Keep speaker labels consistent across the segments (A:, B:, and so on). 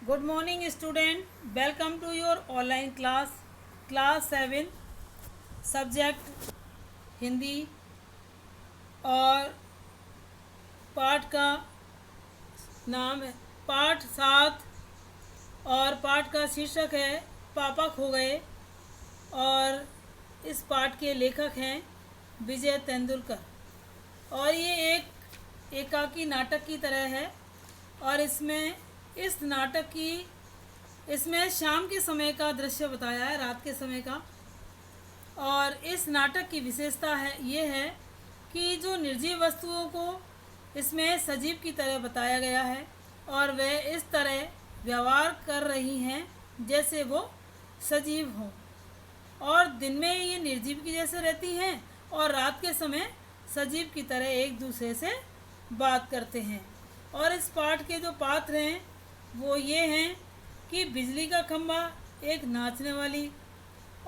A: Good morning student. Welcome to your online class 7 subject Hindi और पाठ का नाम है पाठ 7 और पाठ का शीर्षक है पापा खो गए। और इस पाठ के लेखक हैं विजय तेंदुलकर। और ये एक एकाकी नाटक की तरह है और इसमें शाम के समय का दृश्य बताया है, रात के समय का। और इस नाटक की विशेषता ये है कि जो निर्जीव वस्तुओं को इसमें सजीव की तरह बताया गया है और वे इस तरह व्यवहार कर रही हैं जैसे वो सजीव हों। और दिन में ये निर्जीव की जैसे रहती हैं और रात के समय सजीव की तरह एक दूसरे से बात करते हैं। और इस पाठ के जो पात्र हैं वो ये हैं कि बिजली का खंभा एक नाचने वाली,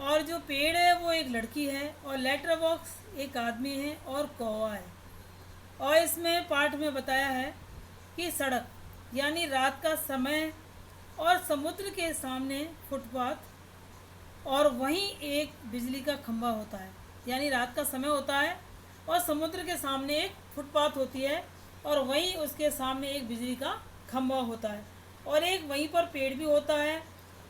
A: और जो पेड़ है वो एक लड़की है, और लेटर बॉक्स एक आदमी है और कौवा है। और इसमें पाठ में बताया है कि सड़क यानी रात का समय और समुद्र के सामने फुटपाथ और वहीं एक बिजली का खंभा होता है। यानी रात का समय होता है और समुद्र के सामने एक फुटपाथ होती है और वहीं उसके सामने एक बिजली का खंभा होता है और एक वहीं पर पेड़ भी होता है।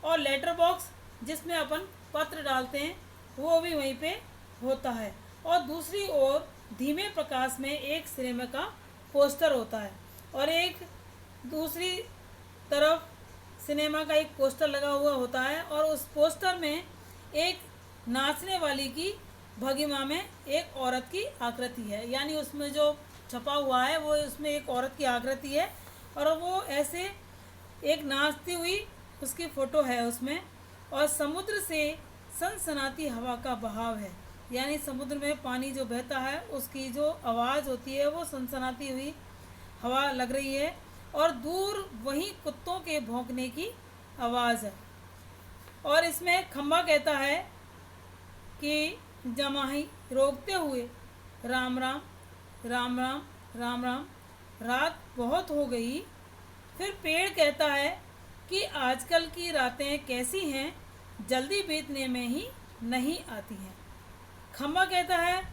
A: और लेटर बॉक्स जिसमें अपन पत्र डालते हैं वो भी वहीं पे होता है। और दूसरी ओर धीमे प्रकाश में एक सिनेमा का पोस्टर होता है और एक दूसरी तरफ सिनेमा का एक पोस्टर लगा हुआ होता है और उस पोस्टर में एक नाचने वाली की भंगिमा में एक औरत की आकृति है। यानी उसमें जो छपा हुआ है वो उसमें एक औरत की आकृति है और वो ऐसे एक नाचती हुई उसकी फ़ोटो है उसमें। और समुद्र से सनसनाती हवा का बहाव है, यानी समुद्र में पानी जो बहता है उसकी जो आवाज़ होती है वो सनसनाती हुई हवा लग रही है और दूर वहीं कुत्तों के भौंकने की आवाज़ है। और इसमें खंबा कहता है कि जमाही रोकते हुए राम राम राम राम राम राम, रात बहुत हो गई। फिर पेड़ कहता है कि आजकल की रातें कैसी हैं, जल्दी बीतने में ही नहीं आती हैं। खंबा कहता है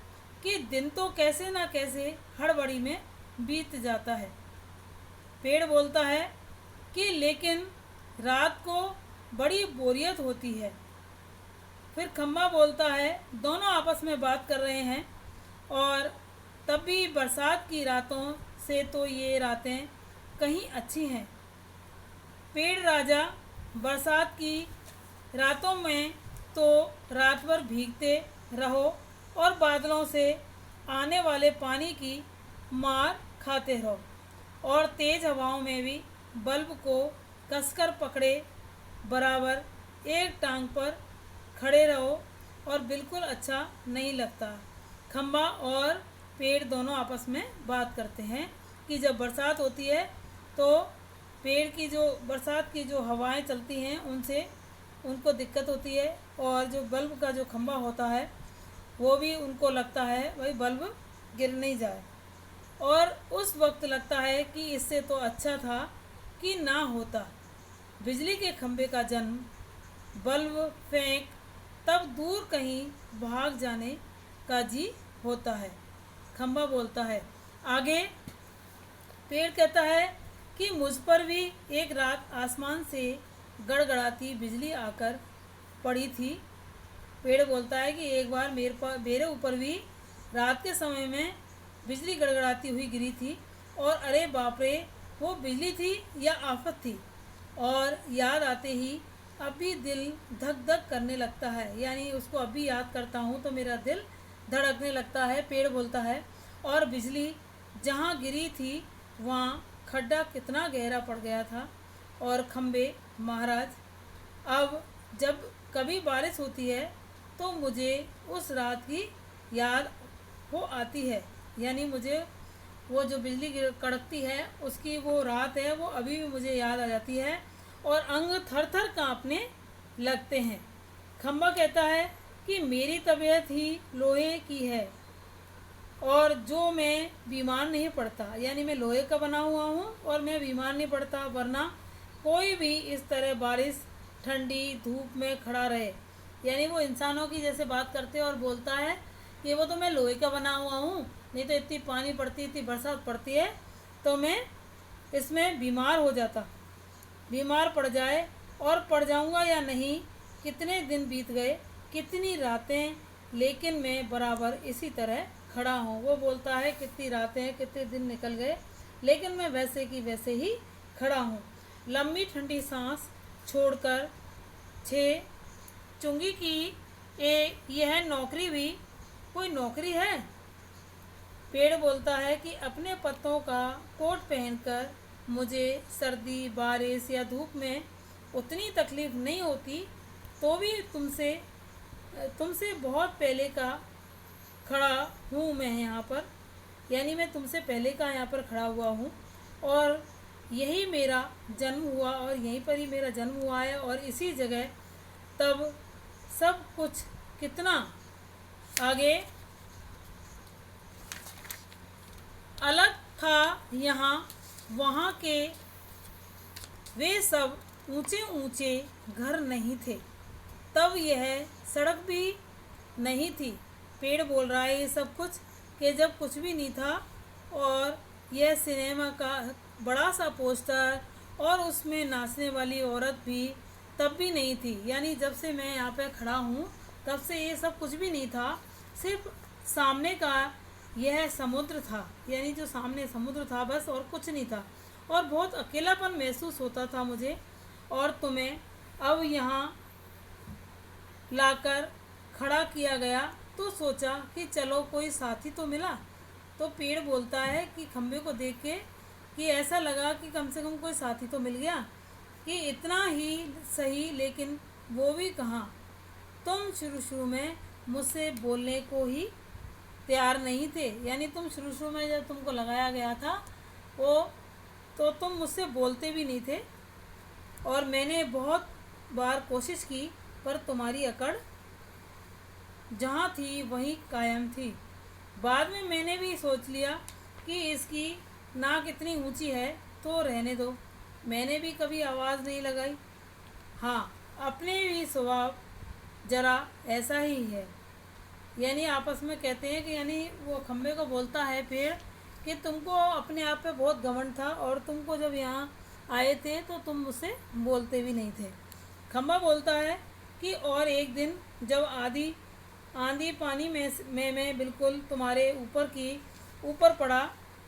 A: कि दिन तो कैसे ना कैसे हड़बड़ी में बीत जाता है। पेड़ बोलता है कि लेकिन रात को बड़ी बोरियत होती है। फिर खंबा बोलता है, दोनों आपस में बात कर रहे हैं और तब भी बरसात की रातों से तो ये रातें कहीं अच्छी हैं। पेड़ राजा, बरसात की रातों में तो रात भर भीगते रहो और बादलों से आने वाले पानी की मार खाते रहो और तेज़ हवाओं में भी बल्ब को कसकर पकड़े बराबर एक टांग पर खड़े रहो और बिल्कुल अच्छा नहीं लगता। खंबा और पेड़ दोनों आपस में बात करते हैं कि जब बरसात होती है तो पेड़ की जो बरसात की जो हवाएं चलती हैं उनसे उनको दिक्कत होती है और जो बल्ब का जो खंभा होता है वो भी उनको लगता है भाई बल्ब गिर नहीं जाए। और उस वक्त लगता है कि इससे तो अच्छा था कि ना होता बिजली के खंभे का जन्म, बल्ब फेंक तब दूर कहीं भाग जाने का जी होता है। खंभा बोलता है आगे। पेड़ कहता है कि मुझ पर भी एक रात आसमान से गड़गड़ाती बिजली आकर पड़ी थी। पेड़ बोलता है कि एक बार मेरे ऊपर भी रात के समय में बिजली गड़गड़ाती हुई गिरी थी और अरे बाप रे, वो बिजली थी या आफत थी, और याद आते ही अभी दिल धक धक करने लगता है। यानी उसको अभी याद करता हूँ तो मेरा दिल धड़कने लगता है। पेड़ बोलता है और बिजली जहाँ गिरी थी वहाँ खड्डा कितना गहरा पड़ गया था। और खम्बे महाराज, अब जब कभी बारिश होती है तो मुझे उस रात की याद हो आती है। यानी मुझे वो जो बिजली कड़कती है उसकी वो रात है वो अभी भी मुझे याद आ जाती है और अंग थर थर काँपने लगते हैं। खंबा कहता है कि मेरी तबीयत ही लोहे की है और जो मैं बीमार नहीं पड़ता, यानी मैं लोहे का बना हुआ हूँ और मैं बीमार नहीं पड़ता, वरना कोई भी इस तरह बारिश ठंडी धूप में खड़ा रहे। यानी वो इंसानों की जैसे बात करते हैं और बोलता है कि वो तो मैं लोहे का बना हुआ हूँ, नहीं तो इतनी पानी पड़ती, इतनी बरसात पड़ती है तो मैं इसमें बीमार हो जाता, बीमार पड़ जाए और पड़ जाऊंगा या नहीं। कितने दिन बीत गए, कितनी रातें, लेकिन मैं बराबर इसी तरह खड़ा हूँ। वो बोलता है कितनी रातें, कितने दिन निकल गए, लेकिन मैं वैसे की वैसे ही खड़ा हूँ। लंबी ठंडी सांस छोड़कर छे चुंगी की यह नौकरी भी कोई नौकरी है। पेड़ बोलता है कि अपने पत्तों का कोट पहनकर मुझे सर्दी, बारिश या धूप में उतनी तकलीफ नहीं होती, तो भी तुमसे बहुत पहले का खड़ा हूँ मैं यहाँ पर। यानी मैं तुमसे पहले का यहाँ पर खड़ा हुआ हूँ और यही मेरा जन्म हुआ और यहीं पर ही मेरा जन्म हुआ है और इसी जगह तब सब कुछ कितना आगे अलग था। यहाँ वहाँ के वे सब ऊंचे ऊंचे घर नहीं थे, तब यह सड़क भी नहीं थी। पेड़ बोल रहा है ये सब कुछ कि जब कुछ भी नहीं था और यह सिनेमा का बड़ा सा पोस्टर और उसमें नाचने वाली औरत भी तब भी नहीं थी। यानी जब से मैं यहाँ पे खड़ा हूँ तब से ये सब कुछ भी नहीं था, सिर्फ सामने का यह समुद्र था। यानी जो सामने समुद्र था बस, और कुछ नहीं था, और बहुत अकेलापन महसूस होता था मुझे। और तुम्हें अब यहाँ लाकर खड़ा किया गया तो सोचा कि चलो कोई साथी तो मिला। तो पेड़ बोलता है कि खंबे को देख के कि ऐसा लगा कि कम से कम कोई साथी तो मिल गया, कि इतना ही सही, लेकिन वो भी कहाँ। तुम शुरू शुरू में मुझसे बोलने को ही तैयार नहीं थे। यानी तुम शुरू शुरू में जब तुमको लगाया गया था वो, तो तुम मुझसे बोलते भी नहीं थे और मैंने बहुत बार कोशिश की, पर तुम्हारी अकड़ जहाँ थी वहीं कायम थी। बाद में मैंने भी सोच लिया कि इसकी नाक इतनी ऊंची है तो रहने दो। मैंने भी कभी आवाज़ नहीं लगाई। हाँ, अपने भी स्वभाव जरा ऐसा ही है। यानी आपस में कहते हैं कि यानी वो खम्बे को बोलता है पेड़ कि तुमको अपने आप पे बहुत घमंड था और तुमको जब यहाँ आए थे तो तुम मुझसे बोलते भी नहीं थे। खम्बा बोलता है कि और एक दिन जब आंधी पानी में मैं बिल्कुल तुम्हारे ऊपर पड़ा।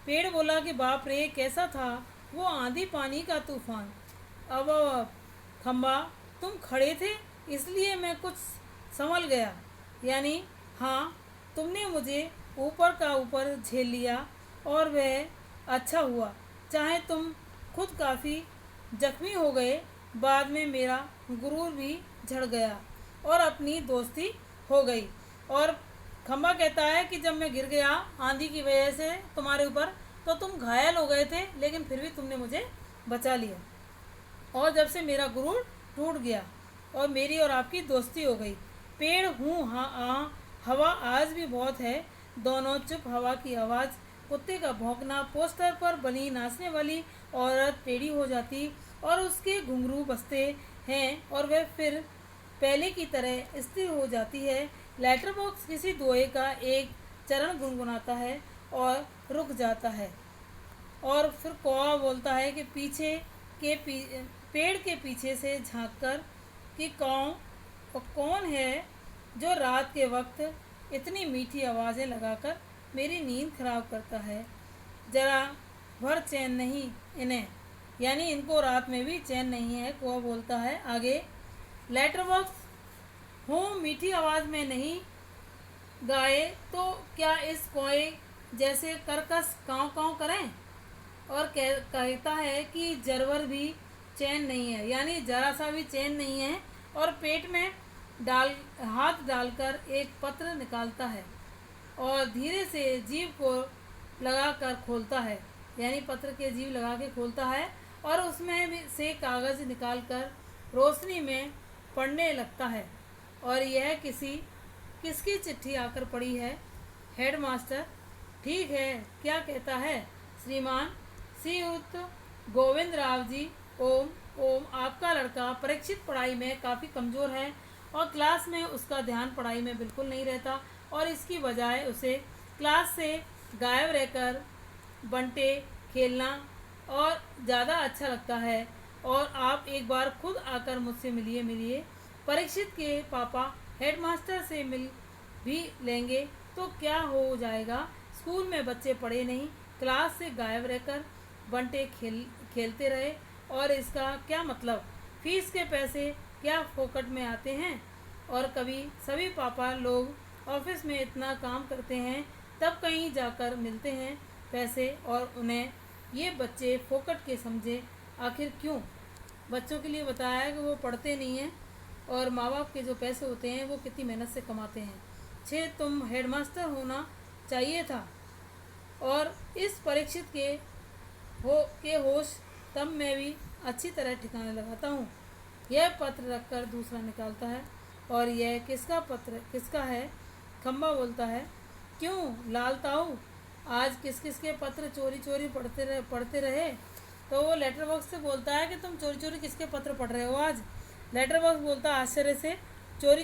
A: पेड़ बोला कि बाप रे कैसा था वो आंधी पानी का तूफान। अब खम्बा तुम खड़े थे इसलिए मैं कुछ संभल गया। यानी हाँ, तुमने मुझे ऊपर का ऊपर झेल लिया और वह अच्छा हुआ, चाहे तुम खुद काफ़ी जख्मी हो गए। बाद में मेरा गुरूर भी झड़ गया और अपनी दोस्ती हो गई। और खम्बा कहता है कि जब मैं गिर गया आंधी की वजह से तुम्हारे ऊपर, तो तुम घायल हो गए थे, लेकिन फिर भी तुमने मुझे बचा लिया। और जब से मेरा गुरूर टूट गया और मेरी और आपकी दोस्ती हो गई। पेड़ हूँ हाँ, हवा आज भी बहुत है, दोनों चुप। हवा की आवाज़, कुत्ते का भौंकना, पोस्टर पर बनी नाचने वाली औरत टेढ़ी हो जाती और उसके घुंघरू बजते हैं और वह फिर पहले की तरह स्थिर हो जाती है। लेटर बॉक्स किसी दोहे का एक चरण गुनगुनाता है और रुक जाता है। और फिर कौवा बोलता है कि पेड़ के पीछे से झांककर कि कौन है जो रात के वक्त इतनी मीठी आवाज़ें लगाकर मेरी नींद खराब करता है। ज़रा भर चैन नहीं इन्हें, यानी इनको रात में भी चैन नहीं है। कौवा बोलता है आगे, लेटर बॉक्स हूँ मीठी आवाज़ में नहीं गाए तो क्या इस कोए जैसे कर्कश काँव काँव करें। और कहता है कि जरवर भी चैन नहीं है, यानी जरा सा भी चैन नहीं है। और पेट में हाथ डालकर एक पत्र निकालता है और धीरे से जीभ को लगाकर खोलता है। यानी पत्र के जीभ लगा के खोलता है और उसमें भी से कागज़ निकालकर रोशनी में पढ़ने लगता है। और यह किसकी चिट्ठी आकर पड़ी है। हेडमास्टर, ठीक है, क्या कहता है श्रीमान? श्रीयुत गोविंद राव जी, ओम आपका लड़का परीक्षित पढ़ाई में काफ़ी कमज़ोर है और क्लास में उसका ध्यान पढ़ाई में बिल्कुल नहीं रहता और इसकी बजाय उसे क्लास से गायब रहकर बंटे खेलना और ज़्यादा अच्छा लगता है। और आप एक बार खुद आकर मुझसे मिलिए। परीक्षित के पापा हेडमास्टर से मिल भी लेंगे तो क्या हो जाएगा। स्कूल में बच्चे पढ़े नहीं, क्लास से गायब रहकर बंटे खेलते रहे और इसका क्या मतलब। फीस के पैसे क्या फोकट में आते हैं। और कभी सभी पापा लोग ऑफिस में इतना काम करते हैं तब कहीं जाकर मिलते हैं पैसे और उन्हें ये बच्चे फोकट के समझे। आखिर क्यों। बच्चों के लिए बताया है कि वो पढ़ते नहीं हैं और माँ बाप के जो पैसे होते हैं वो कितनी मेहनत से कमाते हैं। 6 तुम हेडमास्टर होना चाहिए था। और इस परीक्षित के होश तब मैं भी अच्छी तरह ठिकाने लगाता हूँ। यह पत्र रखकर दूसरा निकालता है। और यह किसका है। खम्बा बोलता है, क्यों लाल ताऊ, आज किस किस के पत्र चोरी चोरी पढ़ते रहे। तो वो लेटर बॉक्स से बोलता है कि तुम चोरी चोरी किसके पत्र पढ़ रहे हो आज। लेटर बॉक्स बोलता है आश्चर्य से, चोरी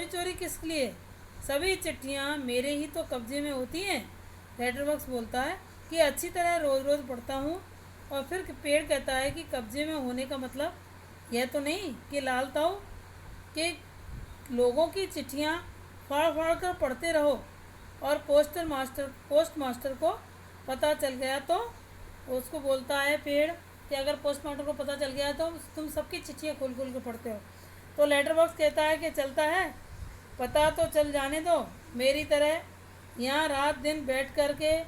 A: चोरी किस लिए। सभी चिट्ठियाँ मेरे ही तो कब्जे में होती हैं। लेटर बॉक्स बोलता है कि अच्छी तरह रोज़ रोज़ पढ़ता हूँ। और फिर पेड़ कहता है कि कब्जे में होने का मतलब यह तो नहीं कि लाल ताऊ के लोगों की चिट्ठियाँ फाड़ फाड़ कर पढ़ते रहो और पोस्ट मास्टर को पता चल गया तो। उसको बोलता है पेड़ कि अगर पोस्ट मास्टर को पता चल गया तो तुम सबकी चिट्ठियाँ खोल खोल कर पढ़ते हो। तो लेटर बॉक्स कहता है कि चलता है, पता तो चल जाने दो, मेरी तरह यहाँ रात दिन बैठ कर के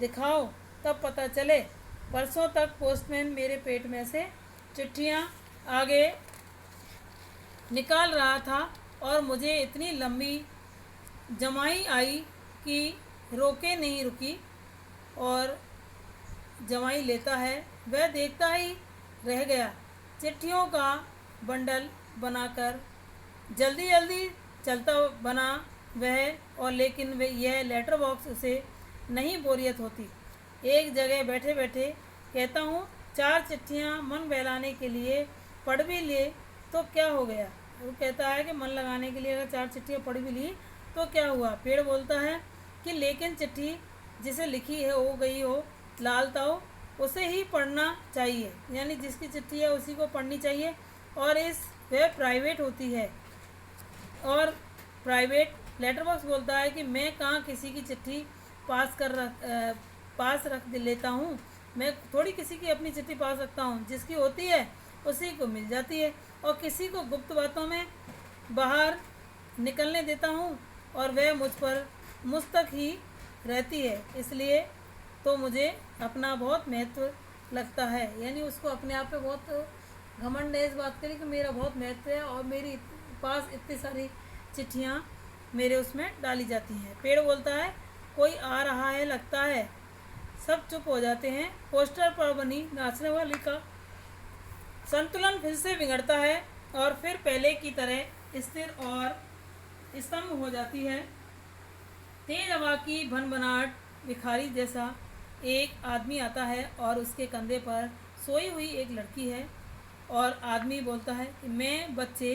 A: दिखाओ तब पता चले। परसों तक पोस्टमैन मेरे पेट में से चिट्ठियाँ आगे निकाल रहा था और मुझे इतनी लंबी जमाई आई कि रोके नहीं रुकी। और जमाई लेता है, वह देखता ही रह गया। चिट्ठियों का बंडल बनाकर जल्दी जल्दी चलता बना वह। और लेकिन वह यह लेटर बॉक्स उसे नहीं बोरियत होती। एक जगह बैठे बैठे कहता हूँ 4 चिट्ठियाँ मन बहलाने के लिए पढ़ भी ले तो क्या हो गया। वो कहता है कि मन लगाने के लिए अगर 4 चिट्ठियाँ पढ़ भी ली तो क्या हुआ। पेड़ बोलता है कि लेकिन चिट्ठी जिसे लिखी है हो गई हो लाल ताऊ, उसे ही पढ़ना चाहिए, यानी जिसकी चिट्ठी है उसी को पढ़नी चाहिए। और वह प्राइवेट होती है। और प्राइवेट लेटर बॉक्स बोलता है कि मैं कहाँ किसी की चिट्ठी पास रख लेता हूँ। मैं थोड़ी किसी की अपनी चिट्ठी पास रखता हूँ, जिसकी होती है उसी को मिल जाती है और किसी को गुप्त बातों में बाहर निकलने देता हूँ और वह मुझ तक ही रहती है। इसलिए तो मुझे अपना बहुत महत्व लगता है। यानी उसको अपने आप पे बहुत घमंड है इस बात के लिए कि मेरा बहुत महत्व है और मेरी पास इतनी सारी चिट्ठियाँ मेरे उसमें डाली जाती हैं। पेड़ बोलता है कोई आ रहा है लगता है। सब चुप हो जाते हैं। पोस्टर पर बनी नाचने वाली का संतुलन फिर से बिगड़ता है और फिर पहले की तरह स्थिर और स्तंभ हो जाती है। तेज हवा की भनभनाहट भिखारी जैसा एक आदमी आता है और उसके कंधे पर सोई हुई एक लड़की है। और आदमी बोलता है कि मैं बच्चे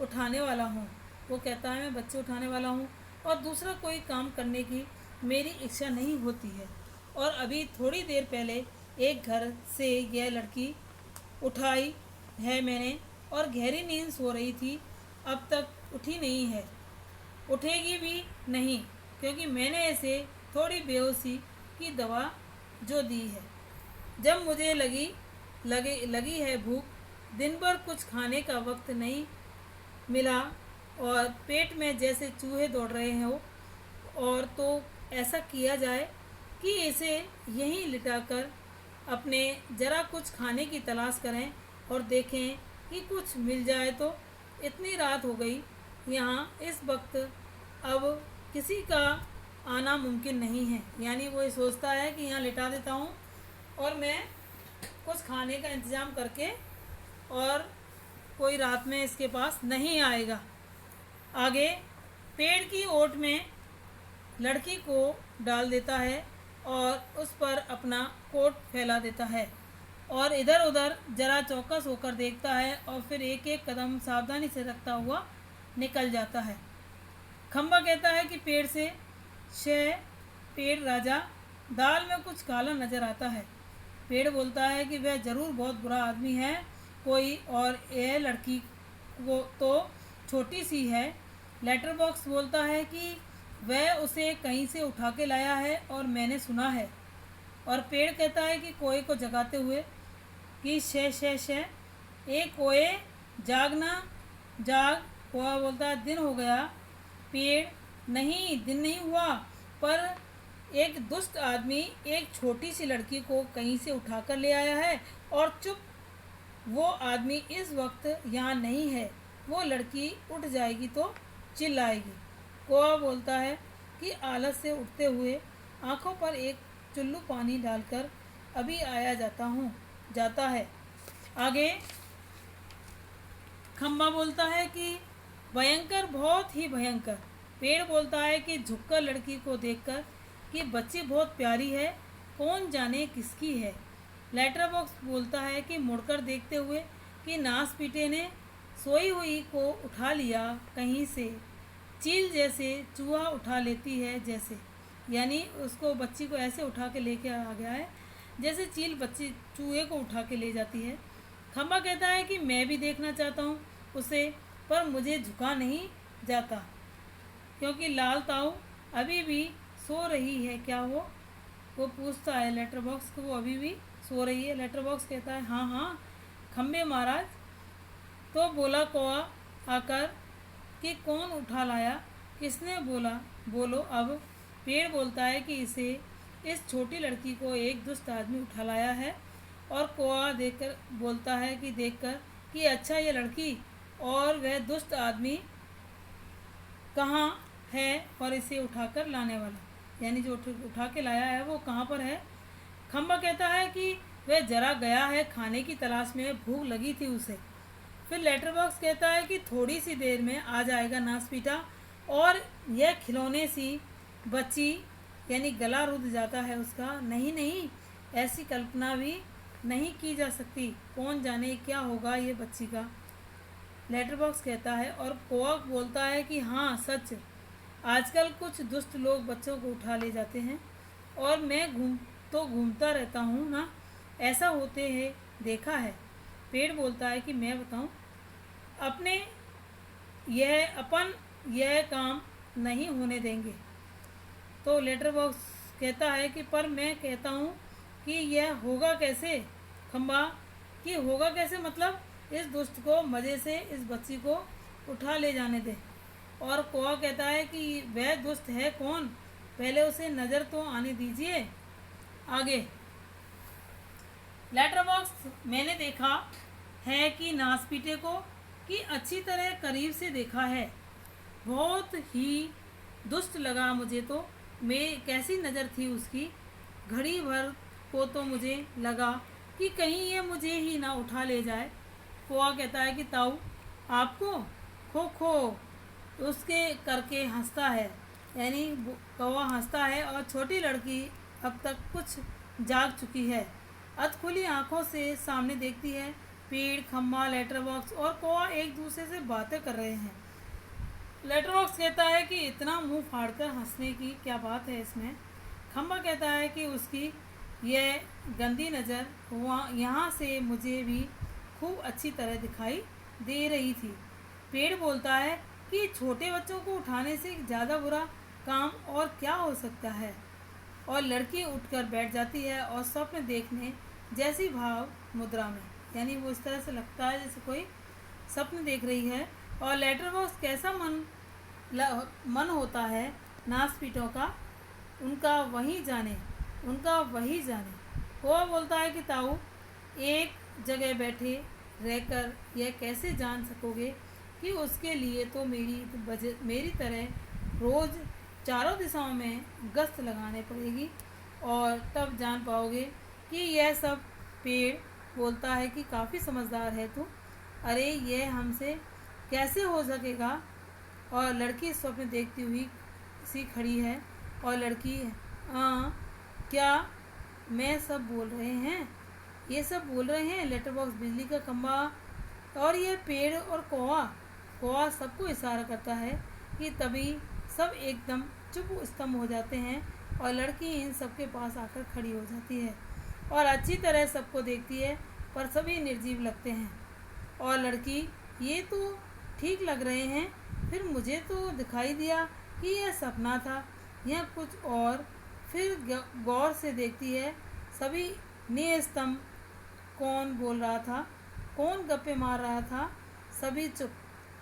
A: उठाने वाला हूँ। वो कहता है मैं बच्चे उठाने वाला हूँ और दूसरा कोई काम करने की मेरी इच्छा नहीं होती है। और अभी थोड़ी देर पहले एक घर से यह लड़की उठाई है मैंने और गहरी नींद सो रही थी, अब तक उठी नहीं है, उठेगी भी नहीं, क्योंकि मैंने इसे थोड़ी बेहोशी की दवा जो दी है। जब मुझे लगी है भूख, दिन भर कुछ खाने का वक्त नहीं मिला और पेट में जैसे चूहे दौड़ रहे हो, और तो ऐसा किया जाए कि इसे यहीं लिटाकर अपने ज़रा कुछ खाने की तलाश करें और देखें कि कुछ मिल जाए। तो इतनी रात हो गई यहाँ, इस वक्त अब किसी का आना मुमकिन नहीं है। यानी वो ये सोचता है कि यहाँ लिटा देता हूँ और मैं कुछ खाने का इंतज़ाम करके, और कोई रात में इसके पास नहीं आएगा। आगे पेड़ की ओट में लड़की को डाल देता है और उस पर अपना कोट फैला देता है और इधर उधर जरा चौकस होकर देखता है और फिर एक एक कदम सावधानी से रखता हुआ निकल जाता है। खम्बा कहता है कि पेड़ से शह पेड़ राजा, दाल में कुछ काला नजर आता है। पेड़ बोलता है कि वह जरूर बहुत बुरा आदमी है कोई, और यह लड़की को तो छोटी सी है। लेटर बॉक्स बोलता है कि वह उसे कहीं से उठा के लाया है और मैंने सुना है। और पेड़ कहता है कि कोए को जगाते हुए कि शे शे शे, ए कोए जागना जाग। कोआ बोलता है दिन हो गया। पेड़ नहीं, दिन नहीं हुआ, पर एक दुष्ट आदमी एक छोटी सी लड़की को कहीं से उठाकर ले आया है और चुप। वो आदमी इस वक्त यहाँ नहीं है। वो लड़की उठ जाएगी तो चिल्लाएगी। कौआ बोलता है कि आलस से उठते हुए आंखों पर एक चुल्लू पानी डालकर अभी आया जाता है। आगे खम्बा बोलता है कि भयंकर, बहुत ही भयंकर। पेड़ बोलता है कि झुककर लड़की को देखकर कि बच्ची बहुत प्यारी है, कौन जाने किसकी है। लेटर बॉक्स बोलता है कि मुड़कर देखते हुए कि नास पीटे ने सोई हुई को उठा लिया कहीं से, चील जैसे चूहा उठा लेती है जैसे, यानी उसको बच्ची को ऐसे उठा के लेके आ गया है जैसे चील बच्ची चूहे को उठा के ले जाती है। खम्बा कहता है कि मैं भी देखना चाहता हूँ उसे, पर मुझे झुका नहीं जाता क्योंकि लाल ताऊ अभी भी सो रही है क्या। वो पूछता है लेटर बॉक्स को, वो अभी भी सो रही है। लेटर बॉक्स कहता है हाँ हाँ खम्बे महाराज। तो बोला कौआ आकर कि कौन उठा लाया, किसने बोला, बोलो अब। पेड़ बोलता है कि इस छोटी लड़की को एक दुष्ट आदमी उठा लाया है। और कौआ देखकर कि अच्छा ये लड़की और वह दुष्ट आदमी कहाँ है और इसे उठाकर लाने वाला, यानी जो उठा के लाया है वो कहाँ पर है। खम्बा कहता है कि वह जरा गया है खाने की तलाश में, भूख लगी थी उसे। फिर लेटर बॉक्स कहता है कि थोड़ी सी देर में आ जाएगा नासपीटा, और यह खिलौने सी बच्ची, यानी गला रुध जाता है उसका। नहीं नहीं, ऐसी कल्पना भी नहीं की जा सकती, कौन जाने क्या होगा ये बच्ची का। लेटर बॉक्स कहता है। और कौआ बोलता है कि हाँ सच, आजकल कुछ दुष्ट लोग बच्चों को उठा ले जाते हैं और मैं घूमता रहता हूँ ना, ऐसा होते हैं देखा है। पेड़ बोलता है कि मैं बताऊँ, अपन यह काम नहीं होने देंगे। तो लेटर बॉक्स कहता है कि पर मैं कहता हूँ कि यह होगा कैसे। खम्बा कि होगा कैसे मतलब, इस दुष्ट को मज़े से इस बच्ची को उठा ले जाने दे। और कौआ कहता है कि वह दुष्ट है कौन, पहले उसे नज़र तो आने दीजिए। आगे लेटर बॉक्स मैंने देखा है कि नासपीटे को कि अच्छी तरह करीब से देखा है, बहुत ही दुष्ट लगा मुझे तो। मैं कैसी नज़र थी उसकी, घड़ी भर को तो मुझे लगा कि कहीं ये मुझे ही ना उठा ले जाए। कौआ कहता है कि ताऊ आपको, खो खो उसके करके हंसता है, यानी कौवा हंसता है। और छोटी लड़की अब तक कुछ जाग चुकी है, अधखुली आंखों से सामने देखती है। पेड़, खम्बा, लेटर बॉक्स और कौवा एक दूसरे से बातें कर रहे हैं। लेटर बॉक्स कहता है कि इतना मुंह फाड़कर हंसने की क्या बात है इसमें। खम्बा कहता है कि उसकी यह गंदी नज़र यहाँ से मुझे भी खूब अच्छी तरह दिखाई दे रही थी। पेड़ बोलता है कि छोटे बच्चों को उठाने से ज़्यादा बुरा काम और क्या हो सकता है। और लड़की उठकर बैठ जाती है और स्वप्न देखने जैसी भाव मुद्रा में, यानी वो इस तरह से लगता है जैसे कोई स्वप्न देख रही है। और लेटर बॉक्स कैसा मन होता है नासपीटों का, उनका वही जाने। कौवा बोलता है कि ताऊ एक जगह बैठे रहकर यह कैसे जान सकोगे कि उसके लिए तो मेरी तरह रोज़ चारों दिशाओं में गश्त लगाने पड़ेगी, और तब जान पाओगे कि यह सब। पेड़ बोलता है कि काफ़ी समझदार है तू, अरे ये हमसे कैसे हो सकेगा। और लड़की स्वप्न देखती हुई सी खड़ी है, और लड़की क्या मैं सब बोल रहे हैं, ये सब बोल रहे हैं। लेटर बॉक्स, बिजली का खंभा और ये पेड़ और कौवा कौवा सबको इशारा करता है कि तभी सब एकदम चुप स्तंभ हो जाते हैं और लड़की इन सबके पास आकर खड़ी हो जाती है और अच्छी तरह सबको देखती है, पर सभी निर्जीव लगते हैं। और लड़की, ये तो ठीक लग रहे हैं, फिर मुझे तो दिखाई दिया कि यह सपना था या कुछ और। फिर गौर से देखती है, सभी निस्तंभ। कौन बोल रहा था, कौन गप्पे मार रहा था, सभी चुप।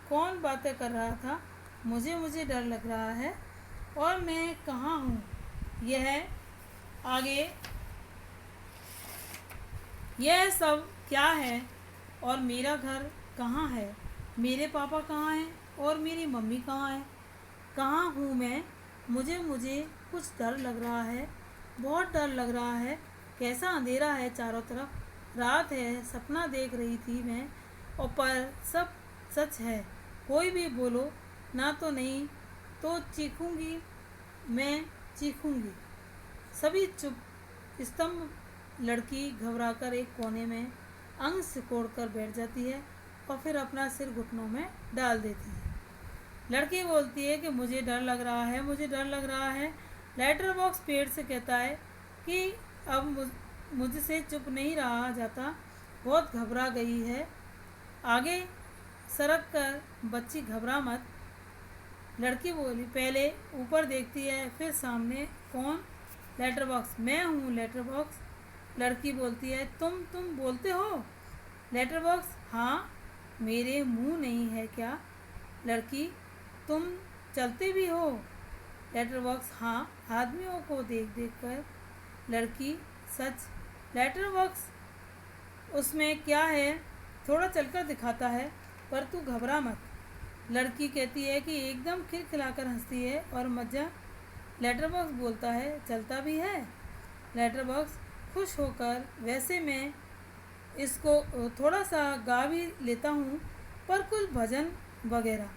A: कौन बातें कर रहा था, मुझे मुझे डर लग रहा है और मैं कहाँ हूँ। यह आगे यह सब क्या है और मेरा घर कहाँ है, मेरे पापा कहाँ हैं और मेरी मम्मी कहाँ है, कहाँ हूँ मैं। मुझे मुझे कुछ डर लग रहा है, बहुत डर लग रहा है। कैसा अंधेरा है चारों तरफ, रात है, सपना देख रही थी मैं, और पर सब सच है। कोई भी बोलो ना, तो नहीं तो चीखूंगी, मैं चीखूंगी। सभी चुप स्तंभ। लड़की घबराकर एक कोने में अंग सिकोड़कर बैठ जाती है और फिर अपना सिर घुटनों में डाल देती है। लड़की बोलती है कि मुझे डर लग रहा है, मुझे डर लग रहा है। लेटर बॉक्स पेड़ से कहता है कि अब मुझसे चुप नहीं रहा जाता, बहुत घबरा गई है। आगे सरक कर, बच्ची घबरा मत। लड़की बोली, पहले ऊपर देखती है, फिर सामने। कौन? लेटर बॉक्स, मैं हूँ लेटर बॉक्स। लड़की बोलती है, तुम बोलते हो? लेटर बॉक्स, हाँ, मेरे मुंह नहीं है क्या? लड़की, तुम चलते भी हो? लेटर बॉक्स, हाँ, आदमियों को देख देख कर। लड़की, सच? लेटर बॉक्स, उसमें क्या है? थोड़ा चलकर दिखाता है, पर तू घबरा मत। लड़की कहती है कि एकदम खिलखिलाकर हंसती है और मज़ा। लेटर बॉक्स बोलता है, चलता भी है? लेटर बॉक्स खुश होकर, वैसे मैं इसको थोड़ा सा गा भी लेता हूँ, पर कुछ भजन वगैरह।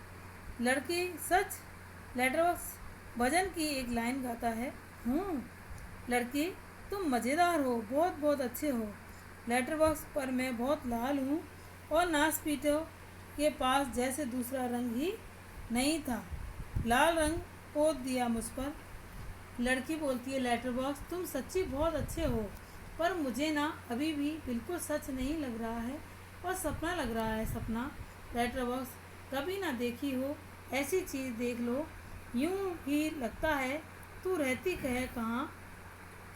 A: लड़की, सच? लेटर बॉक्स भजन की एक लाइन गाता है। हूँ। लड़की, तुम मज़ेदार हो, बहुत बहुत अच्छे हो। लेटर बॉक्स, पर मैं बहुत लाल हूँ और नासपीटों के पास जैसे दूसरा रंग ही नहीं था, लाल रंग पोत दिया मुझ पर। लड़की बोलती है, लेटर बॉक्स, तुम सच्ची बहुत अच्छे हो, पर मुझे ना अभी भी बिल्कुल सच नहीं लग रहा है और सपना लग रहा है, सपना। लेटर बॉक्स, कभी ना देखी हो ऐसी चीज़, देख लो, यूं ही लगता है तू रहती कहाँ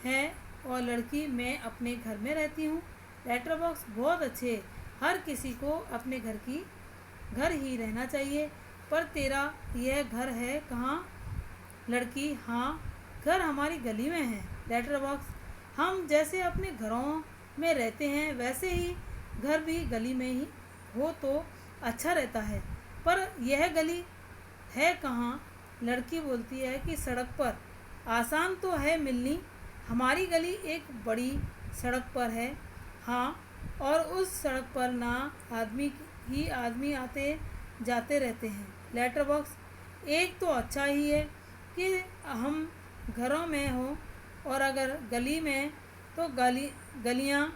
A: है। और लड़की, मैं अपने घर में रहती हूँ। लेटर बॉक्स, बहुत अच्छे। हर किसी को अपने घर ही रहना चाहिए, पर तेरा यह घर है कहाँ? लड़की, हाँ, घर हमारी गली में है। लेटर बॉक्स, हम जैसे अपने घरों में रहते हैं वैसे ही घर भी गली में ही हो तो अच्छा रहता है, पर यह गली है कहाँ? लड़की बोलती है कि सड़क पर। आसान तो है मिलनी, हमारी गली एक बड़ी सड़क पर है। हाँ, और उस सड़क पर ना आदमी ही आदमी आते जाते रहते हैं। लेटर बॉक्स, एक तो अच्छा ही है कि हम घरों में हो, और अगर गली में तो गलियाँ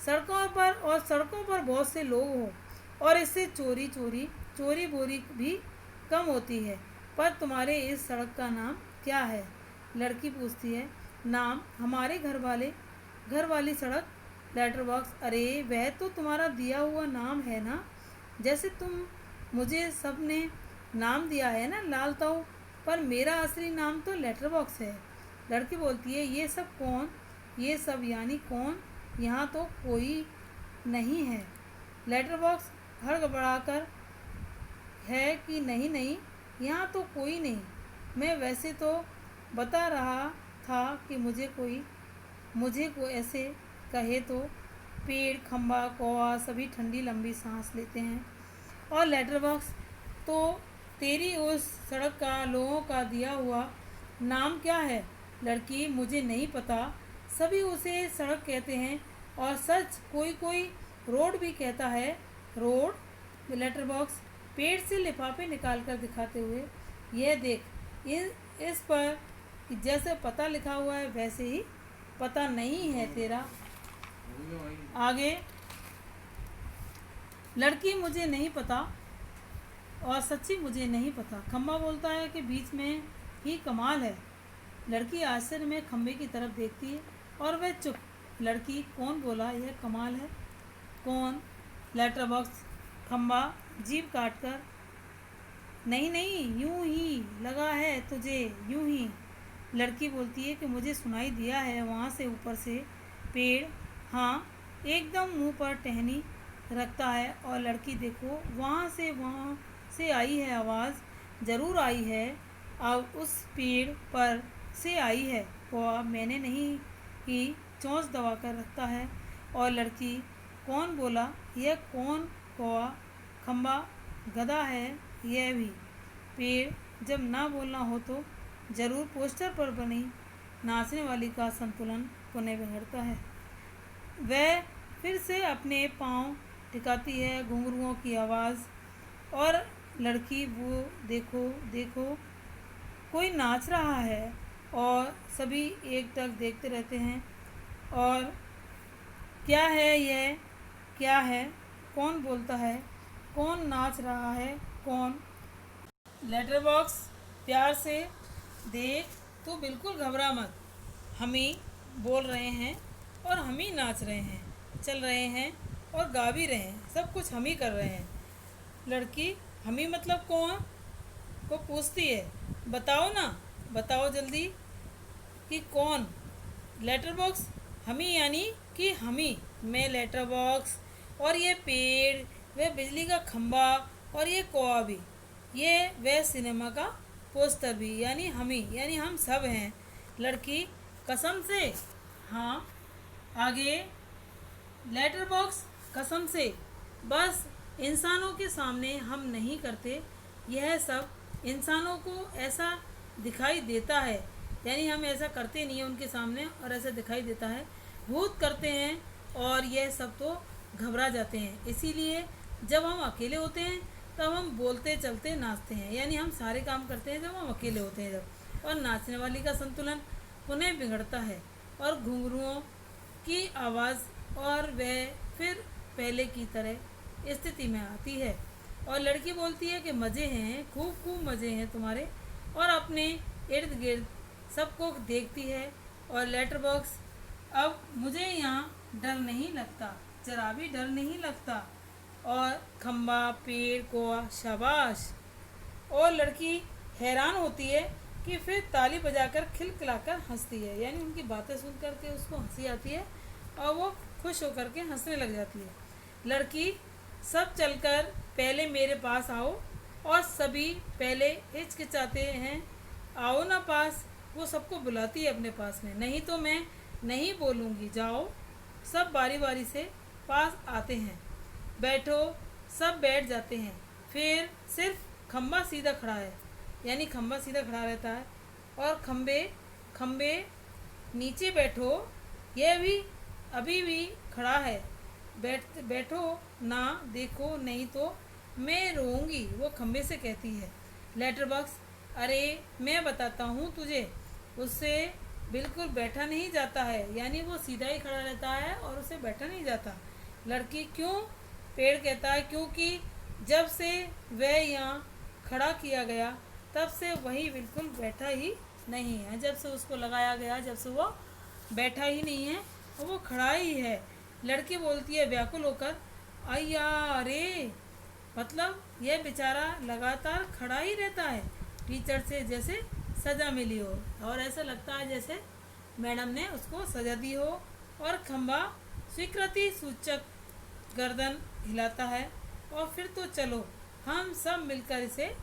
A: सड़कों पर बहुत से लोग हो, और इससे चोरी बोरी भी कम होती है। पर तुम्हारे इस सड़क का नाम क्या है? लड़की पूछती है, नाम हमारे घर वाली सड़क। लेटर बॉक्स, अरे वह तो तुम्हारा दिया हुआ नाम है ना, जैसे मुझे सब ने नाम दिया है ना, लाल ताऊ, पर मेरा असली नाम तो लेटर बॉक्स है। लड़की बोलती है, ये सब कौन? ये सब यानी कौन? यहाँ तो कोई नहीं है। लेटर बॉक्स हड़बड़ाकर, है कि नहीं, यहाँ तो कोई नहीं। मैं वैसे तो बता रहा था कि मुझे को ऐसे कहे तो। पेड़, खंबा, कौवा सभी ठंडी लंबी सांस लेते हैं। और लेटर बॉक्स, तो तेरी उस सड़क का लोगों का दिया हुआ नाम क्या है? लड़की, मुझे नहीं पता, सभी उसे सड़क कहते हैं, और सच कोई रोड भी कहता है। रोड? लेटर बॉक्स पेड़ से लिफाफे निकाल कर दिखाते हुए, यह देख, इस पर जैसे पता लिखा हुआ है वैसे ही पता नहीं है तेरा। आगे, लड़की मुझे नहीं पता और सच्ची मुझे नहीं पता। खम्बा बोलता है कि बीच में ही कमाल है। लड़की आश्चर्य में खम्बे की तरफ देखती है और वह चुप। लड़की, कौन बोला यह कमाल है? कौन? Letter box. खम्बा जीभ काट कर, नहीं नहीं, यूं ही लगा है तुझे, यूं ही। लड़की बोलती है कि मुझे सुनाई दिया है वहाँ से ऊपर से पेड़, हाँ एकदम मुंह पर टहनी रखता है। और लड़की, देखो वहाँ से आई है आवाज़, ज़रूर आई है, अब उस पेड़ पर से आई है। कौआ, मैंने नहीं की, चोंच दबा कर रखता है। और लड़की, कौन बोला यह? कौन? कौआ। खम्बा, गधा है यह भी। पेड़ जब ना बोलना हो तो जरूर पोस्टर पर बनी नाचने वाली का संतुलन पुनः बिगड़ता है। वह फिर से अपने पांव टिकाती है, घुंघरुओं की आवाज़। और लड़की, वो देखो देखो, कोई नाच रहा है। और सभी एकटक देखते रहते हैं। और क्या है यह? क्या है? कौन बोलता है? कौन नाच रहा है? कौन? लेटर बॉक्स प्यार से देख, तो बिल्कुल घबरा मत। हम ही बोल रहे हैं और हम ही नाच रहे हैं, चल रहे हैं और गा भी रहे हैं, सब कुछ हम ही कर रहे हैं। लड़की, हम ही मतलब कौन? को पूछती है। बताओ ना, बताओ जल्दी कि कौन? लेटर बॉक्स, हम ही यानी कि हम ही। मैं लेटर बॉक्स, और ये पेड़, वह बिजली का खंबा, और ये कौआ भी, ये वह सिनेमा का पोस्टर भी, यानी हम ही, यानी हम सब हैं। लड़की, कसम से? हाँ। आगे, लेटर बॉक्स, कसम से बस इंसानों के सामने हम नहीं करते, यह सब इंसानों को ऐसा दिखाई देता है, यानी हम ऐसा करते नहीं हैं उनके सामने और ऐसा दिखाई देता है। भूत करते हैं और यह सब तो घबरा जाते हैं, इसीलिए जब हम अकेले होते हैं तब हम बोलते चलते नाचते हैं, यानी हम सारे काम करते हैं जब हम अकेले होते हैं जब। और नाचने वाली का संतुलन पुनः बिगड़ता है और घुंघरुओं की आवाज़ और वह फिर पहले की तरह स्थिति में आती है। और लड़की बोलती है कि मज़े हैं, खूब खूब मज़े हैं तुम्हारे, और अपने इर्द गिर्द सबको देखती है। और लेटर बॉक्स, अब मुझे यहाँ डर नहीं लगता, जरा भी डर नहीं लगता। और खम्बा, पेड़, कौआ, शाबाश। और लड़की हैरान होती है कि फिर ताली बजाकर खिलखिलाकर हंसती है, यानी उनकी बातें सुन करके उसको हंसी आती है और वो खुश होकर के हंसने लग जाती है। लड़की, सब चलकर पहले मेरे पास आओ। और सभी पहले हिचकिचाते हैं, आओ ना पास। वो सबको बुलाती है अपने पास में, नहीं तो मैं नहीं बोलूँगी, जाओ। सब बारी बारी से पास आते हैं। बैठो, सब बैठ जाते हैं। फिर सिर्फ खम्बा सीधा खड़ा है, यानी खम्बा सीधा खड़ा रहता है। और खम्बे नीचे बैठो, यह भी अभी भी खड़ा है। बैठो ना, देखो नहीं तो मैं रोऊंगी, वो खम्बे से कहती है। लेटर बॉक्स, अरे मैं बताता हूँ तुझे, उससे बिल्कुल बैठा नहीं जाता है, यानी वो सीधा ही खड़ा रहता है और उसे बैठा नहीं जाता। लड़की, क्यों? पेड़ कहता है, क्योंकि जब से वह यहाँ खड़ा किया गया तब से वही बिल्कुल बैठा ही नहीं है। जब से उसको लगाया गया, जब से वो बैठा ही नहीं है और वो खड़ा ही है। लड़की बोलती है व्याकुल होकर, अय्या रे, मतलब यह बेचारा लगातार खड़ा ही रहता है, टीचर से जैसे सज़ा मिली हो, और ऐसा लगता है जैसे मैडम ने उसको सज़ा दी हो। और खम्बा स्वीकृति सूचक गर्दन हिलाता है। और फिर तो चलो, हम सब मिलकर इसे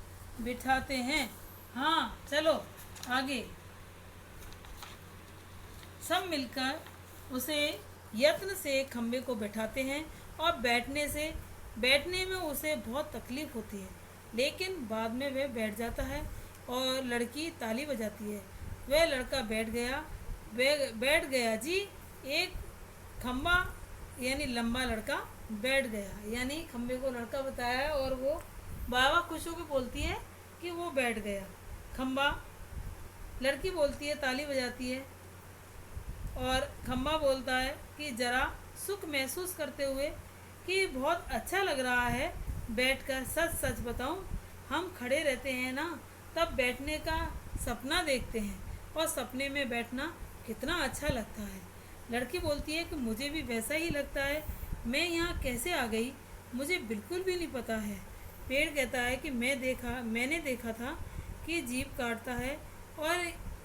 A: बिठाते हैं। हाँ चलो आगे। सब मिलकर उसे यत्न से खम्बे को बैठाते हैं और बैठने में उसे बहुत तकलीफ होती है, लेकिन बाद में वह बैठ जाता है और लड़की ताली बजाती है। वह लड़का बैठ गया जी। एक खम्बा यानी लंबा लड़का बैठ गया, यानी खम्बे को लड़का बताया और वो बाबा खुश होकर बोलती है कि वो बैठ गया खम्बा। लड़की बोलती है, ताली बजाती है, और खम्बा बोलता है कि ज़रा सुख महसूस करते हुए कि बहुत अच्छा लग रहा है बैठकर। सच सच बताऊं, हम खड़े रहते हैं ना, तब बैठने का सपना देखते हैं, और सपने में बैठना कितना अच्छा लगता है। लड़की बोलती है कि मुझे भी वैसा ही लगता है, मैं यहाँ कैसे आ गई मुझे बिल्कुल भी नहीं पता है। पेड़ कहता है कि मैंने देखा था कि जीभ काटता है, और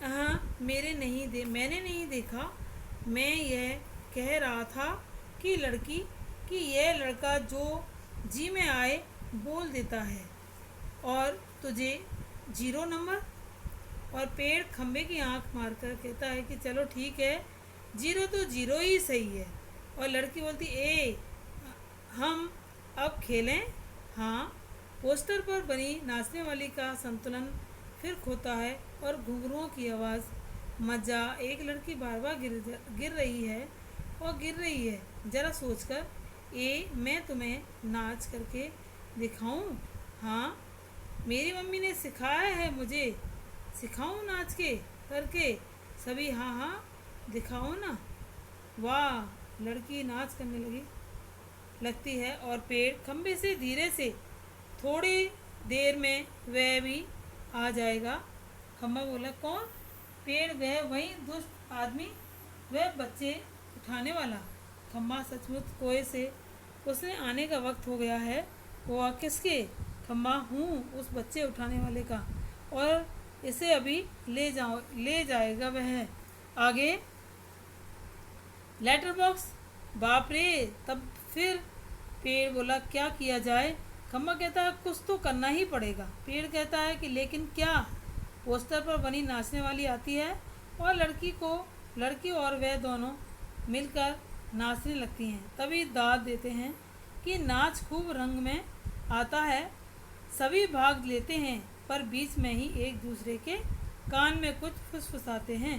A: हाँ मैंने नहीं देखा। मैं यह कह रहा था कि यह लड़का जो जी में आए बोल देता है, और तुझे 0 नंबर। और पेड़ खंबे की आंख मारकर कहता है कि चलो ठीक है, 0 तो 0 ही सही है। और लड़की बोलती हम अब खेलें। हाँ। पोस्टर पर बनी नाचने वाली का संतुलन फिर खोता है, और घुंघरुओं की आवाज़ मजा। एक लड़की बार बार गिर रही है जरा सोचकर। मैं तुम्हें नाच करके दिखाऊं? हाँ, मेरी मम्मी ने सिखाया है मुझे। सिखाऊं नाच के करके? सभी हाँ हाँ दिखाओ ना। वाह, लड़की नाच करने लगती है, और पेड़ खंबे से धीरे से थोड़ी देर में वह भी आ जाएगा। खम्बा बोला, कौन? पेड़, वह वही दुष्ट आदमी, वह बच्चे उठाने वाला। खम्बा, सचमुच कोए से उसने आने का वक्त हो गया है। वो किसके? खम्बा, हूँ उस बच्चे उठाने वाले का, और इसे अभी ले जाएगा वह। आगे लेटर बॉक्स। बाप रे! तब फिर पेड़ बोला, क्या किया जाए? खम्बा कहता है, कुछ तो करना ही पड़ेगा। पेड़ कहता है कि लेकिन क्या? पोस्टर पर बनी नाचने वाली आती है, और लड़की और वह दोनों मिलकर नाचने लगती हैं। तभी दाद देते हैं कि नाच खूब रंग में आता है। सभी भाग लेते हैं, पर बीच में ही एक दूसरे के कान में कुछ फुसफुसाते हैं।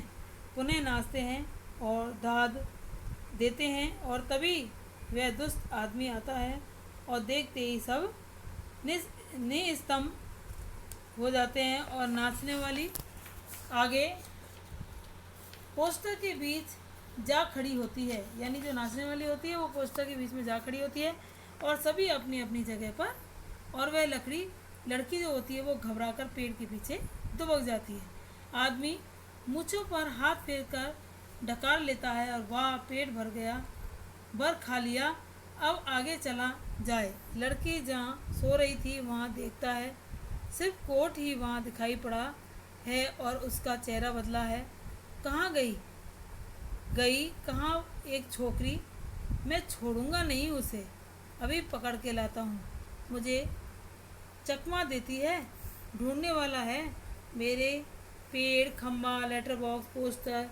A: पुनः नाचते हैं और दाद देते हैं, और तभी वह दुष्ट आदमी आता है, और देखते ही सब निस्तंभ हो जाते हैं। और नाचने वाली आगे पोस्टर के बीच जा खड़ी होती है, यानी जो नाचने वाली होती है वो पोस्टर के बीच में जा खड़ी होती है, और सभी अपनी अपनी जगह पर। और वह लड़की जो होती है वो घबराकर पेड़ के पीछे दुबक जाती है। आदमी मूँछों पर हाथ फेर कर डकार लेता है, और वाह, पेट भर खा लिया, अब आगे चला जाए। लड़की जहाँ सो रही थी वहाँ देखता है, सिर्फ कोट ही वहाँ दिखाई पड़ा है, और उसका चेहरा बदला है। कहाँ गई कहाँ एक छोकरी? मैं छोड़ूंगा नहीं उसे, अभी पकड़ के लाता हूँ। मुझे चकमा देती है, ढूंढने वाला है। मेरे पेड़, खम्बा, लेटर बॉक्स, पोस्टर,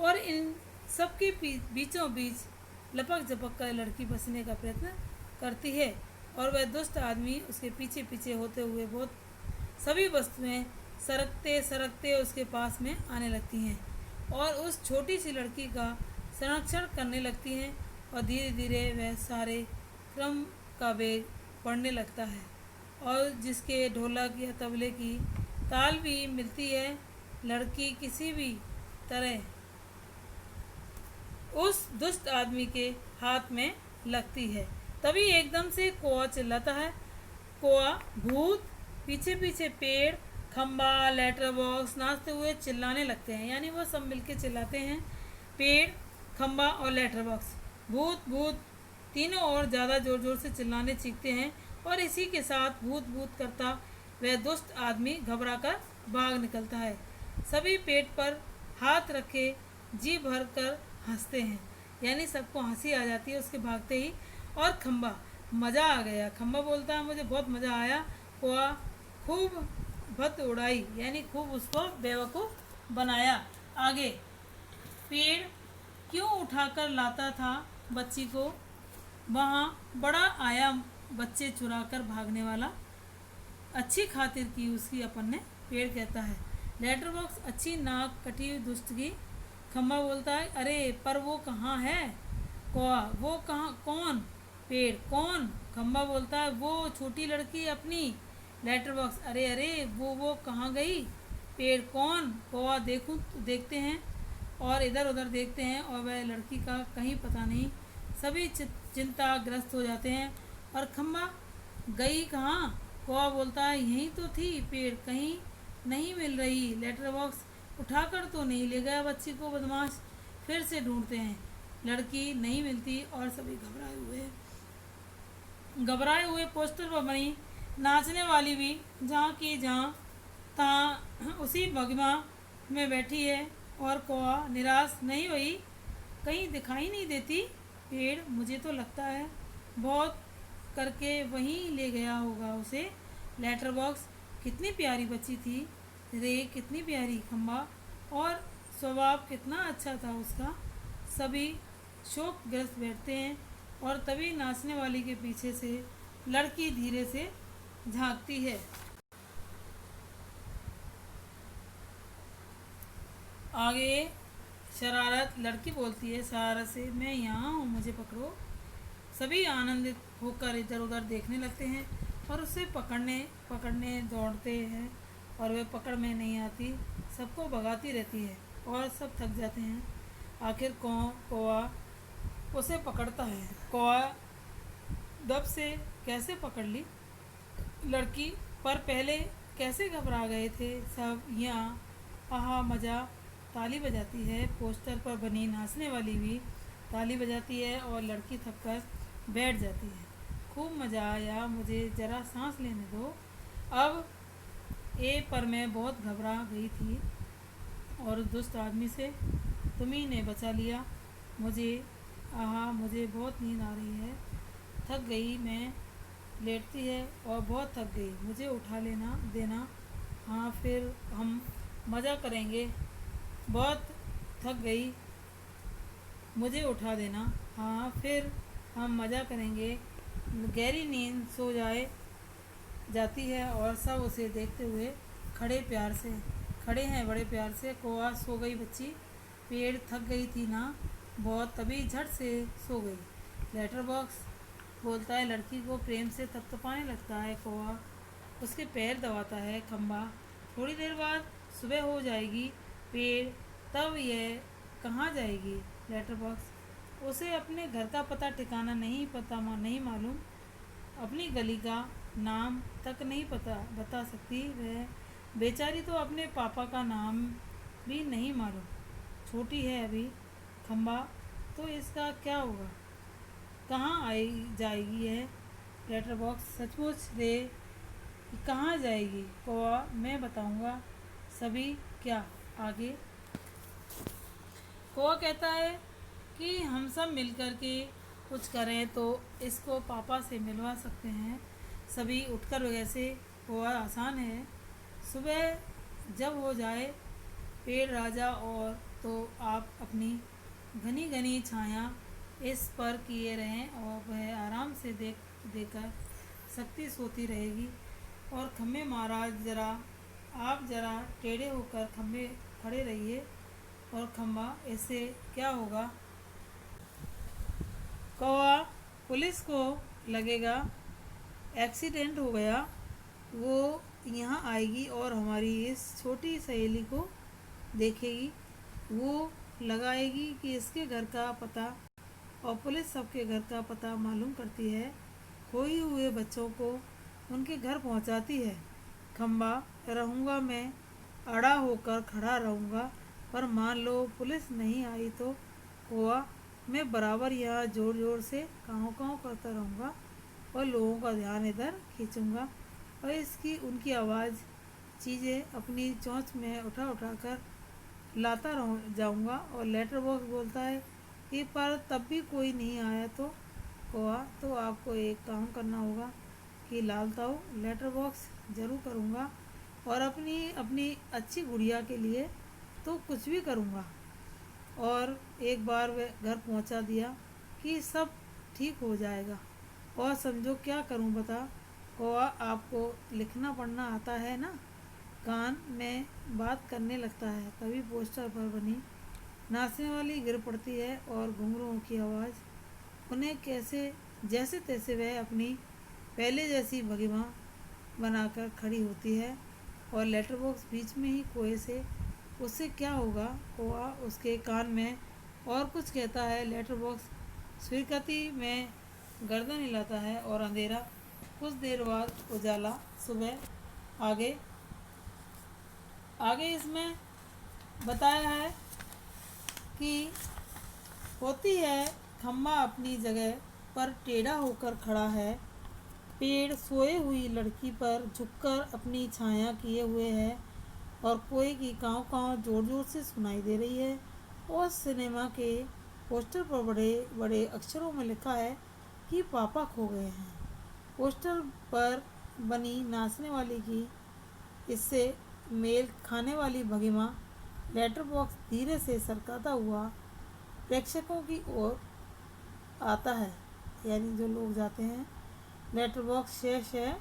A: और इन सब के बीचों बीच लपक झपक कर लड़की बचने का प्रयत्न करती है, और वह दुष्ट आदमी उसके पीछे पीछे होते हुए बहुत सभी वस्तुएं सरकते सरकते उसके पास में आने लगती हैं, और उस छोटी सी लड़की का संरक्षण करने लगती हैं, और धीरे धीरे वह सारे क्रम का वेग पड़ने लगता है, और जिसके ढोलक या तबले की ताल भी मिलती है। लड़की किसी भी तरह उस दुष्ट आदमी के हाथ में लगती है। तभी एकदम से कोआ चिल्लाता है, कोआ, भूत! पीछे पीछे पेड़, खम्बा, लेटर बॉक्स नाचते हुए चिल्लाने लगते हैं, यानी वो सब मिलके चिल्लाते हैं। पेड़, खम्बा और लेटर बॉक्स, भूत भूत, तीनों और ज़्यादा ज़ोर ज़ोर से चिल्लाने चीखते हैं, और इसी के साथ भूत भूत करता वह दुष्ट आदमी घबराकर भाग निकलता है। सभी पेट पर हाथ रखे जी भर कर हंसते हैं, यानी सबको हंसी आ जाती है उसके भागते ही। और खम्बा, मज़ा आ गया। खम्बा बोलता है, मुझे बहुत मज़ा आया। कोआ, खूब भत उड़ाई, यानी खूब उसको बेवकूफ़ बनाया। आगे पेड़, क्यों उठाकर लाता था बच्ची को? वहाँ बड़ा आया बच्चे चुराकर भागने वाला, अच्छी खातिर की उसकी अपन ने। पेड़ कहता है, लेटर बॉक्स, अच्छी नाक कटी हुई दुष्ट की। खम्बा बोलता है, अरे पर वो कहाँ है? कोआ, वो कहाँ? कौन? पेड़, कौन? खम्बा बोलता है, वो छोटी लड़की अपनी। लेटर बॉक्स, अरे अरे वो कहाँ गई? पेड़, कौन? कोआ, देखते हैं, और इधर उधर देखते हैं, और वह लड़की का कहीं पता नहीं। सभी चिंताग्रस्त हो जाते हैं। और खम्बा गई कहाँ? कौवा बोलता है यहीं तो थी, पेड़ कहीं नहीं मिल रही। लेटर बॉक्स उठाकर तो नहीं ले गया बच्ची को बदमाश। फिर से ढूंढते हैं, लड़की नहीं मिलती और सभी घबराए हुए पोस्टर पर बनी नाचने वाली भी जहाँ की जहाँ तहाँ उसी भगमा में बैठी है। और कौवा निराश नहीं हुई, कहीं दिखाई नहीं देती पेड़। मुझे तो लगता है बहुत करके वहीं ले गया होगा उसे। लेटर बॉक्स कितनी प्यारी बच्ची थी रे, कितनी प्यारी खम्बा, और स्वभाव कितना अच्छा था उसका। सभी शोकग्रस्त बैठते हैं और तभी नाचने वाली के पीछे से लड़की धीरे से झांकती है। आगे शरारत लड़की बोलती है शरारत से, मैं यहाँ हूँ, मुझे पकड़ो। सभी आनंदित होकर इधर उधर देखने लगते हैं और उसे पकड़ने पकड़ने दौड़ते हैं, और वे पकड़ में नहीं आती, सबको भगाती रहती है और सब थक जाते हैं। आखिर कौवा उसे पकड़ता है। कौवा दब से कैसे पकड़ ली लड़की, पर पहले कैसे घबरा गए थे सब। यहाँ आहा मज़ा, ताली बजाती है। पोस्टर पर बनी नाचने वाली भी ताली बजाती है और लड़की थककर बैठ जाती है। खूब मज़ा आया, मुझे ज़रा सांस लेने दो अब। पर मैं बहुत घबरा गई थी और उस दुष्ट आदमी से तुम ही ने बचा लिया मुझे। आहा मुझे बहुत नींद आ रही है, थक गई मैं। लेटती है और बहुत थक गई, मुझे उठा लेना देना। हाँ फिर हम मज़ा करेंगे, बहुत थक गई, मुझे उठा देना। हाँ फिर हम मज़ा करेंगे। गहरी नींद सो जाती है और सब उसे देखते हुए खड़े हैं बड़े प्यार से। कौवा सो गई बच्ची, पेड़ थक गई थी ना बहुत, तभी झट से सो गई। लेटर बॉक्स बोलता है लड़की को प्रेम से थपथपाने लगता है। कौवा उसके पैर दबाता है। खम्बा थोड़ी देर बाद सुबह हो जाएगी, पेड़ तब यह कहाँ जाएगी। लेटर बॉक्स उसे अपने घर का पता ठिकाना नहीं मालूम, अपनी गली का नाम तक नहीं बता सकती वह बेचारी, तो अपने पापा का नाम भी नहीं मालूम। छोटी है अभी खम्बा, तो इसका क्या होगा, कहाँ आई जाएगी यह। लेटर बॉक्स सचमुच रे, कहाँ जाएगी कौवा, मैं बताऊँगा सभी। क्या आगे कौवा कहता है कि हम सब मिलकर के कुछ करें तो इसको पापा से मिलवा सकते हैं। सभी उठकर वैसे कौवा आसान है। सुबह जब हो जाए पेड़ राजा और तो आप अपनी घनी घनी छाया इस पर किए रहें और वह आराम से देकर सकती सोती रहेगी। और खम्बे महाराज आप ज़रा टेढ़े होकर खम्बे खड़े रहिए। और खम्बा इससे क्या होगा कौवा, पुलिस को लगेगा एक्सीडेंट हो गया, वो यहाँ आएगी और हमारी इस छोटी सहेली को देखेगी, वो लगाएगी कि इसके घर का पता, और पुलिस सबके घर का पता मालूम करती है, खोए हुए बच्चों को उनके घर पहुँचाती है। खम्बा रहूँगा मैं, अड़ा होकर खड़ा रहूँगा, पर मान लो पुलिस नहीं आई तो कौवा मैं बराबर यहाँ जोर जोर से काँव काँव करता रहूँगा और लोगों का ध्यान इधर खींचूँगा और इसकी उनकी आवाज़ चीज़ें अपनी चोंच में उठा कर लाता जाऊँगा। और लेटर बॉक्स बोलता है कि पर तब भी कोई नहीं आया तो कौवा, तो आपको एक काम करना होगा कि लालताऊ लेटर बॉक्स ज़रूर करूँगा और अपनी अच्छी गुड़िया के लिए तो कुछ भी करूँगा। और एक बार वह घर पहुँचा दिया कि सब ठीक हो जाएगा। और समझो क्या करूँ बता कौवा, आपको लिखना पढ़ना आता है ना। कान में बात करने लगता है। तभी पोस्टर पर बनी नाचने वाली गिर पड़ती है और घुंघरुओं की आवाज़ उन्हें कैसे जैसे तैसे वह अपनी पहले जैसी भंगिमा बनाकर खड़ी होती है। और लेटर बॉक्स बीच में ही कोए से, उससे क्या होगा कौवा उसके कान में और कुछ कहता है। लेटर बॉक्स स्वीकृति में गर्दन हिलाता है और अंधेरा, कुछ देर बाद उजाला, सुबह। आगे आगे इसमें बताया है कि होती है खम्बा अपनी जगह पर टेढ़ा होकर खड़ा है, पेड़ सोए हुई लड़की पर झुककर अपनी छाया किए हुए है और कोई की काँव काँव जोर जोर से सुनाई दे रही है। और सिनेमा के पोस्टर पर बड़े बड़े अक्षरों में लिखा है कि पापा खो गए हैं। पोस्टर पर बनी नाचने वाली की इससे मेल खाने वाली भंगिमा लेटर बॉक्स धीरे से सरकाता हुआ प्रेक्षकों की ओर आता है, यानी जो लोग जाते हैं। लेटर बॉक्स शेष है,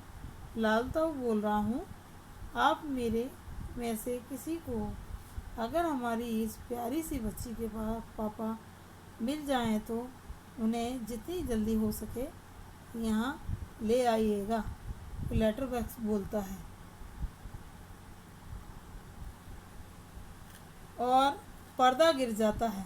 A: लालता बोल रहा हूँ, आप मेरे में से किसी को अगर हमारी इस प्यारी सी बच्ची के पापा मिल जाएं तो उन्हें जितनी जल्दी हो सके यहाँ ले आइएगा, लेटर बॉक्स बोलता है। और पर्दा गिर जाता है।